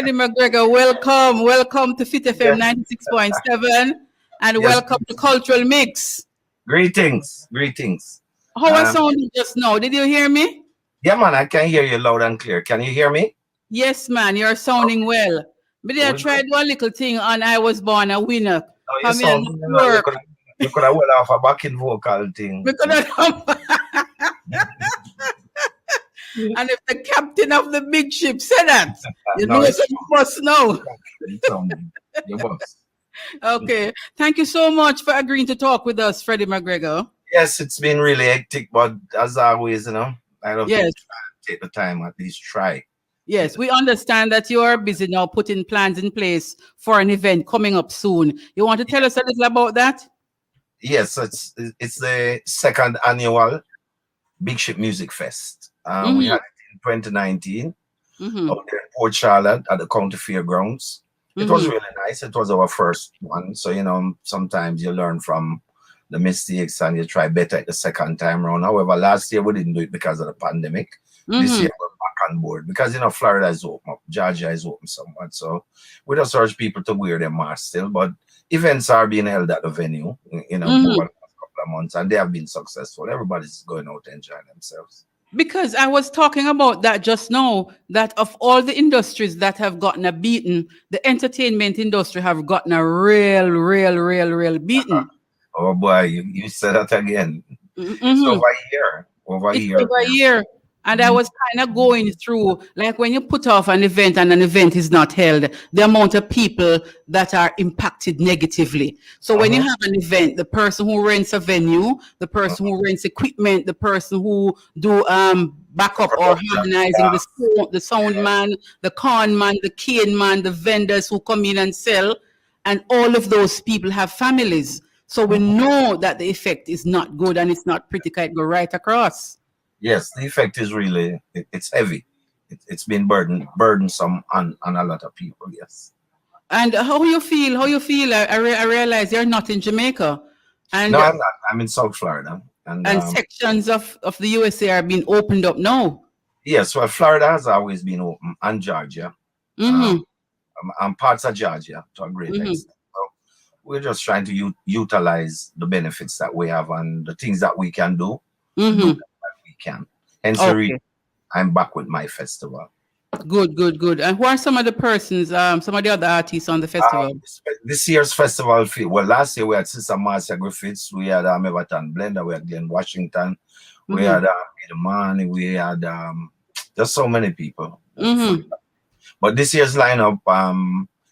Freddie McGregor. Welcome to Fit FM Yes, 96.7 and yes. welcome to Cultural Mix. Greetings. How I Um, sounded just now? Did you hear me? yeah, man, I can hear you loud and clear. Can you hear me? Yes, man, you're sounding well. But I Good. tried one little thing and I was born a winner. No, you Come here and sound, work. you could have well off a backing vocal thing. Because and if the captain of the big ship said that, you No, know it's so you must know. you sound your boss. Okay. Thank you so much for agreeing to talk with us, Freddie McGregor. Yes, it's been really hectic, but as always, I love to Yes. take the time at least try. Yes, we understand that you are busy now putting plans in place for an event coming up soon. You want to tell us a little about that? Yes, it's the second annual Big Ship Music Fest. We Mm-hmm. had it in 2019 Mm-hmm. out there in Port Charlotte at the County Fairgrounds. It was Mm-hmm. really nice. It was our first one. So, sometimes you learn from the mistakes and you try better at the second time around. However, last year we didn't do it because of the pandemic. This Mm-hmm. year we're back on board because, Florida is open up, Georgia is open somewhat. So we just urge people to wear their masks still. But events are being held at the venue, Mm-hmm. over the past couple of months and they have been successful. Everybody's going out enjoying themselves. Because I was talking about that just now, that of all the industries that have gotten a beating, the entertainment industry have gotten a real beating. Oh boy, you said that again. It's Mm-hmm. over a year. Over a It's year. over a year. And I was kind of going through, like when you put off an event and an event is not held, the amount of people that are impacted negatively. So when you Uh-huh. have an event, the person who rents a venue, the person who rents equipment, the person who do backup or Production, harmonizing the sound man, the con man, the cane man, the vendors who come in and sell, and all of those people have families. So we know that the effect is not good and it's not pretty, it go right across. yes, the effect is really it's heavy. It's been burdensome on a lot of people. Yes. And how you feel? How you feel? I realize you're not in Jamaica, No, and I'm not. I'm in South Florida, and sections of the USA are being opened up now. yes, well, Florida has always been open, and Georgia, Mm-hmm. um, and parts of Georgia to a great Mm-hmm. extent. So we're just trying to utilize the benefits that we have and the things that we can do to do Mm-hmm. that we can. Hence the reason Okay. I'm back with my festival. Good. And who are some of the persons? Some of the other artists on the festival. This year's festival field. Well, last year we had Sister Marcia Griffiths, we had Everton Blender, we had Glenn Washington, we Mm-hmm. had Peter Mann, we had just so many people. Mm-hmm. But this year's lineup,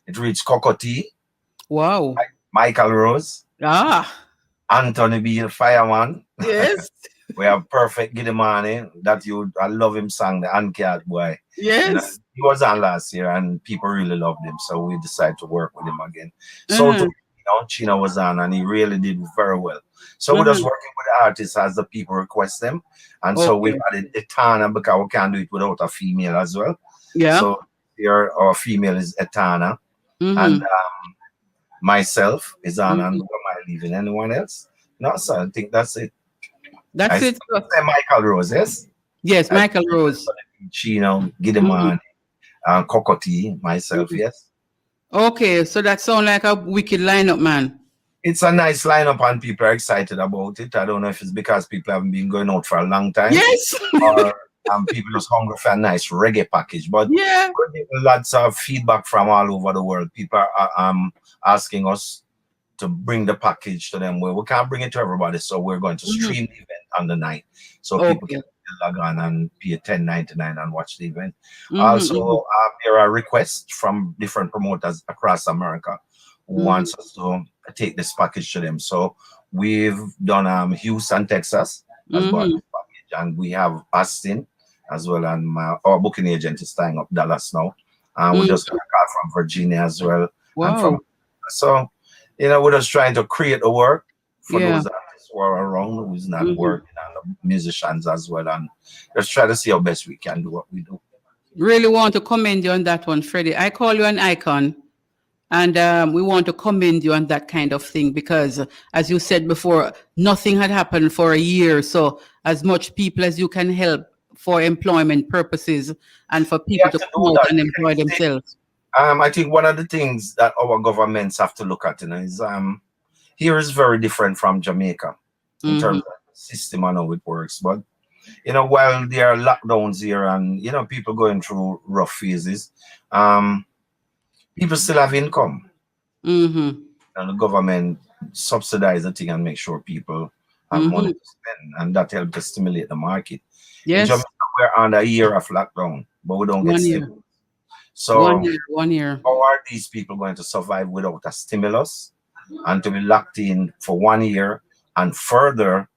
it reached Cocotee, Wow. Michael Rose, Ah. Anthony B. the Fireman. Yes. We have Perfect Gidimani, I love him song, the Uncat Boy. Yes. He was on last year and people really loved him, so we decided to work with him again. So Mm-hmm. Chino was on and he really did very well. So we're just Mm-hmm. working with the artists as the people request them. And so we've Okay. added Etana because we can't do it without a female as well. Yeah. So here our female is Etana and Mm-hmm. myself is on, and Mm-hmm. who am I leaving? Anyone else? No, so I think that's it. That's I it. say Michael Rose, yes? Yes, Michael Rose. Chino, Mm-hmm. Gideman, Cocotee, myself, Mm-hmm. yes. Okay, so that sounds like a wicked lineup, man. It's a nice lineup and people are excited about it. I don't know if it's because people haven't been going out for a long time Yes. or people just hungry for a nice reggae package. But Yeah. we're getting lots of feedback from all over the world. People are asking us to bring the package to them where we can't bring it to everybody. So we're going to stream the event on the night. So people Okay. can log on and pay $10.99 and watch the event. Mm-hmm. Also, there are requests from different promoters across America who wants us to take this package to them. So we've done Houston, Texas as bought this package, and we have Austin as well. And our booking agent is tying up Dallas now. And we just got a call from Virginia as well. And from Wow. we're just trying to create the work for Yeah. those artists who are around, who's not working, and the musicians as well. And just try to see how best we can do what we do. Really want to commend you on that one, Freddie. I call you an icon. And we want to commend you on that kind of thing because, as you said before, nothing had happened for a year. So as much people as you can help for employment purposes and for We people have to to come do out that. and employ themselves. I think one of the things that our governments have to look at, is here is very different from Jamaica in terms Mm-hmm. of the system and how it works. But while there are lockdowns here and people going through rough phases, um, people still have income, Mm-hmm. and the government subsidize the thing and make sure people have money Mm-hmm. to spend, and that helps to stimulate the market. In Yes. Jamaica, we're on a year of lockdown, but we don't get One year. stimulus. One So year. 1 year. how are these people going to survive without a stimulus and to be locked in for 1 year and further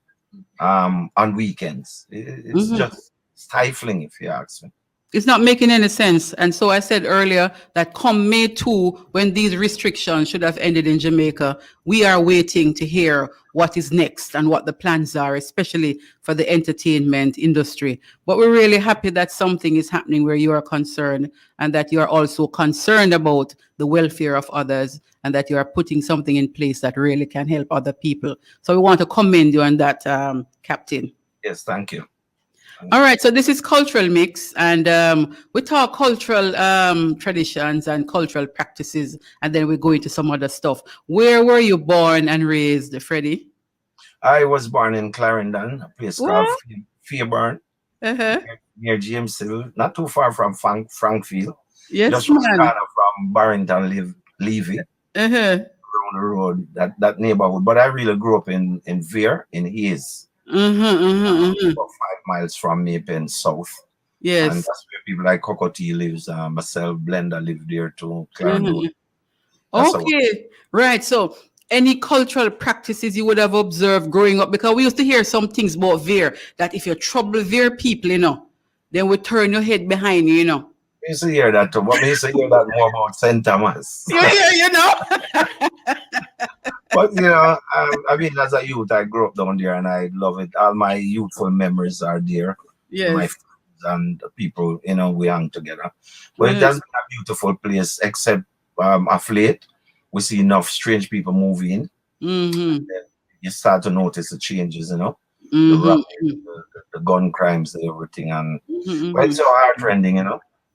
on weekends? It's Mm-hmm. just stifling, if you ask me. It's not making any sense. And so I said earlier that come May 2, when these restrictions should have ended in Jamaica, we are waiting to hear what is next and what the plans are, especially for the entertainment industry. But we're really happy that something is happening where you are concerned, and that you are also concerned about the welfare of others, and that you are putting something in place that really can help other people. So we want to commend you on that, Captain. Yes, thank you. All right, so this is Cultural Mix, and we talk cultural traditions and cultural practices, and then we go into some other stuff. Where were you born and raised, Freddie? I was born in Clarendon, a place called What? Fairburn, Uh-huh. near James Hill, not too far from Frankfield, Yes, just around the man. corner from Barrington Levy, Uh-huh. around the road, that neighborhood. But I really grew up in Veer, in Hayes, Mm-hmm, mm-hmm, mm-hmm. about 5 miles from Maypen South. And Yes. that's where people like Cocoa Tea lives. Myself, Blender lived there too, Clarendon. Mm-hmm. That's how. Okay, right. So, any cultural practices you would have observed growing up? Because we used to hear some things about Veer, that if you trouble Veer people, then we turn your head behind you, I used to hear that too, but I used to hear that more about St. Thomas. You hear, But I mean, as a youth, I grew up down there, and I love it. All my youthful memories are there. My Yes. friends and the people, we hang together. But it Mm, has been a beautiful place, except of late, we see enough strange people move in. mm-hmm, Then you start to notice the changes, the mm-hmm, robbery, the gun crimes, everything. And mm-hmm, well, mm-hmm. it's so heartrending,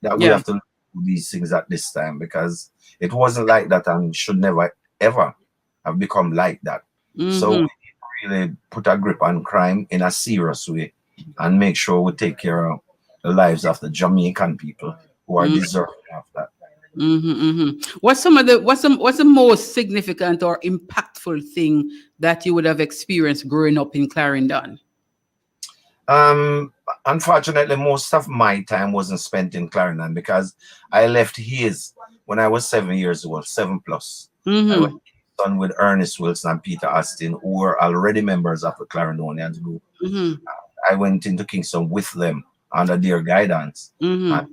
that we Yeah. have to do these things at this time, because it wasn't like that and should never ever have become like that. So we Mm-hmm, need to really put a grip on crime in a serious way and make sure we take care of the lives of the Jamaican people who are deserving of that. mm-hmm, mm-hmm. What's the most significant or impactful thing that you would have experienced growing up in Clarendon? Um, Unfortunately, most of my time wasn't spent in Clarendon because I left his when I was 7 years old, 7 plus. I went Mm-hmm, to Kingston with Ernest Wilson and Peter Austin, who were already members of the Clarendonians group. mm-hmm, I went into Kingston with them under their guidance, and mm-hmm,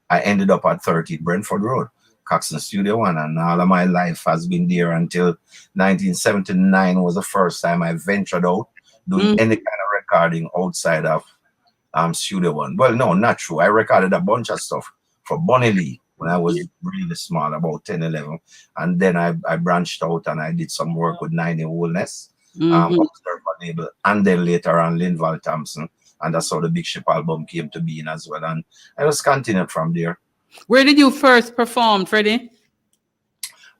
I ended up at 30 Brentford Road, Coxon Studio One, and all of my life has been there until 1979 was the first time I ventured out doing any kind of recording outside of Studio One. Well, no, not true. I recorded a bunch of stuff for Bonnie Lee when I was really small, about 10, 11. And then I branched out and I did some work with Nine Wholeness, mm-hmm. Observer label, and then later on Linval Thompson. And that's how the Big Ship album came to being as well. And I just continued from there. Where did you first perform, Freddie?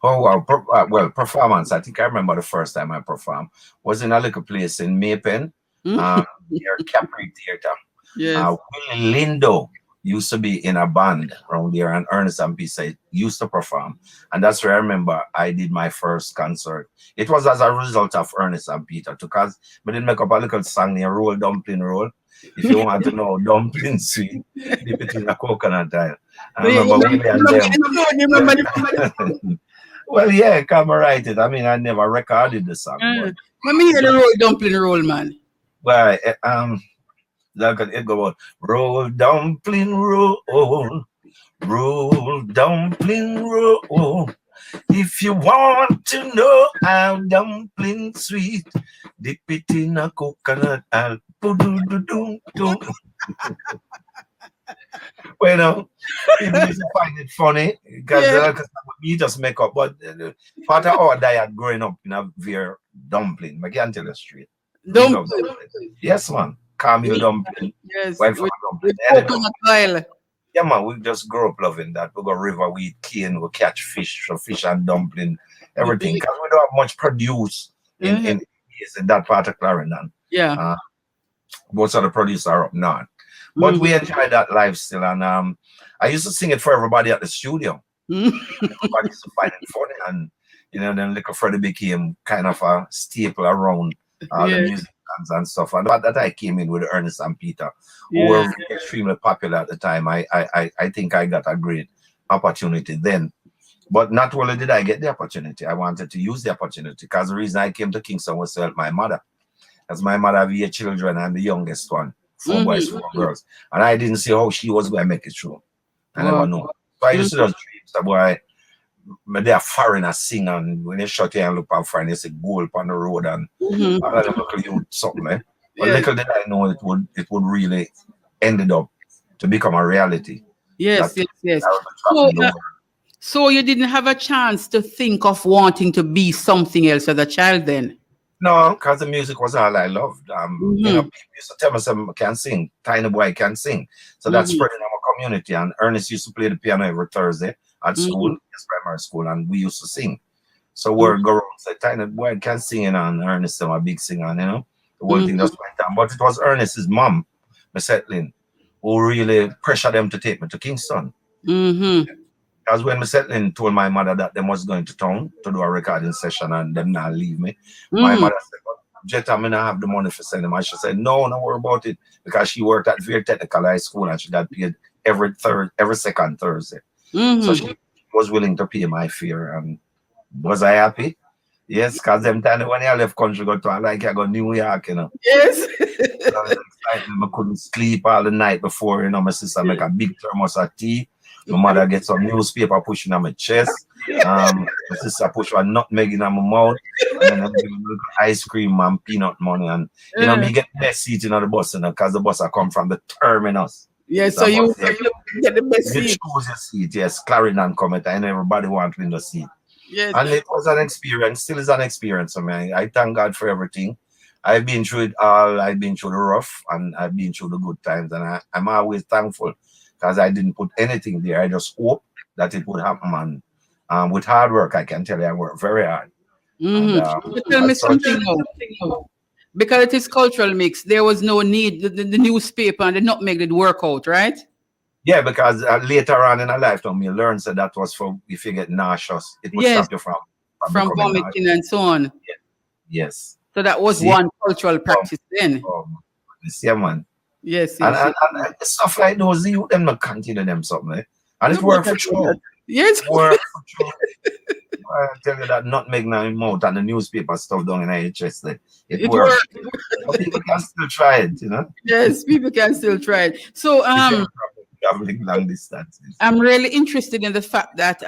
Oh, wow. Well, performance. I think I remember the first time I performed was in a little place in Maypen, Mm. near Capri Theatre. Yes. Willie Lindo used to be in a band around there, and Ernest and Pisa used to perform. And that's where I remember I did my first concert. It was as a result of Ernest and Peter, because we did make up a little song near Roll Dumpling Roll. If you want to know dumpling sweet, dip it in a coconut oil. I remember Willie and them. Well, yeah, come write it. I mean, I never recorded the song, but Let me hear the roll dumpling roll, man. well, like it go on. Roll dumpling roll, roll dumpling roll. If you want to know how dumpling sweet, dip it in a coconut oil. Well, people used to find it funny because we just make up. But part of our diet growing up in a very dumpling, I can't tell you straight. We love Dumpling. dumpling. Yes, man. Caramel dumpling. Yes. White flour With dumpling. coconut oil. Yeah, man, we just grew up loving that. We go river, we eat cane, we catch fish, so fish and dumpling, everything. Because we don't have much produce Mhm. in that part of Clarendon. Yeah. Uh, most of the produce are up north. But Mhm. we enjoy that life still. And I used to sing it for everybody at the studio. Mhm. Everybody used to find it funny. And, then Little Freddie became kind of a staple around all the Yeah. music bands and stuff. And that I came in with Ernest and Peter, who Yeah. were extremely popular at the time. I think I got a great opportunity then. But not only did I get the opportunity, I wanted to use the opportunity because the reason I came to Kingston was to help my mother. As my mother have 8 children, I'm the youngest one, 4 boys, Mhm. 4 girls. And I didn't see how she was going to make it through. I never Wow. know. So I Mhm. used to just dream, so boy, they are foreigners sing, and when they shut here and look and find, they say gold on the road and Mhm. all of them look you something, eh? But Yes. little did I know it would really ended up to become a reality Yes. that Yes. Yes. I would be So, traveling the world. so you didn't have a chance to think of wanting to be something else as a child then? No, because the music was all I loved. Mhm. People used to tell me some can sing, tiny boy can sing. So that's Mhm. spreading our community. And Ernest used to play the piano every Thursday at school, Mhm. his primary school, and we used to sing. So Mhm. we're go around say tiny boy can sing, and Ernest is a big singer, The whole thing Mhm. just went down. But it was Ernest's mom, Miss Etlin, who really pressured them to take me to Kingston. Mhm. Because when Miss Etlin told my mother that they was going to town to do a recording session and them not leave me, my Mhm. mother said, Jetta, I not have the money for sending him. And she said, no, don't worry about it. Because she worked at very technical high school and she got paid every second Thursday. So Mhm. she was willing to pay my fare. And was I happy? Yes, because them time when I left country, go to like I go New York. Yes. I was excited. I couldn't sleep all the night before, my sister make a big thermos of tea. My mother get some newspaper pushing on my chest. My sister push a nutmeg in my mouth. And then I give me a little ice cream and peanut money. And, Uh, me get the best seat in the bus, because the bus I come from the terminus. yes. So The bus, you get the best you seat. choose your seat. Yes, Clarendon comment, and everybody want window seat. Yes. And it was an experience, still is an experience. I mean, I thank God for everything. I've been through it all. I've been through the rough and I've been through the good times. And I'm always thankful because I didn't put anything there. I just hope that it would happen. And with hard work, I can tell you, I work very hard. And Mm-hmm. Tell me as such, something now. Because it is cultural mix, there was no need. The newspaper and the nutmeg did work out, right? yeah, because later on in a lifetime, you learn so that was for if you get nauseous, it would Yes, stop you from from becoming nauseous. vomiting and so on. Yes. So that You was see? one cultural Um, practice then. this yeah, man. Yes, And, yes, and, yes. and stuff like those, you them not continue them something. And No, it but worked for sure. yes, Work for sure. I tell you that nutmeg now in mouth and the newspaper stuff down in our chest. It it worked. worked. But people can still try it. Yes, people can still try it. So If you're traveling long distances. I'm really interested in the fact that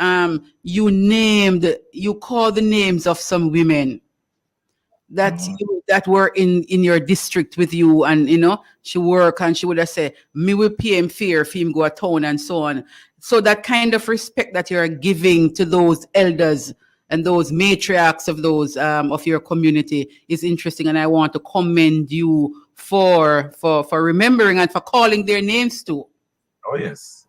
you called the names of some women Mhm. that were in your district with you, and she work and she would have said me will pay him fair if him go a town and so on. So that kind of respect that you're giving to those elders and those matriarchs of those of your community is interesting, and I want to commend you for remembering and for calling their names too. Oh yes.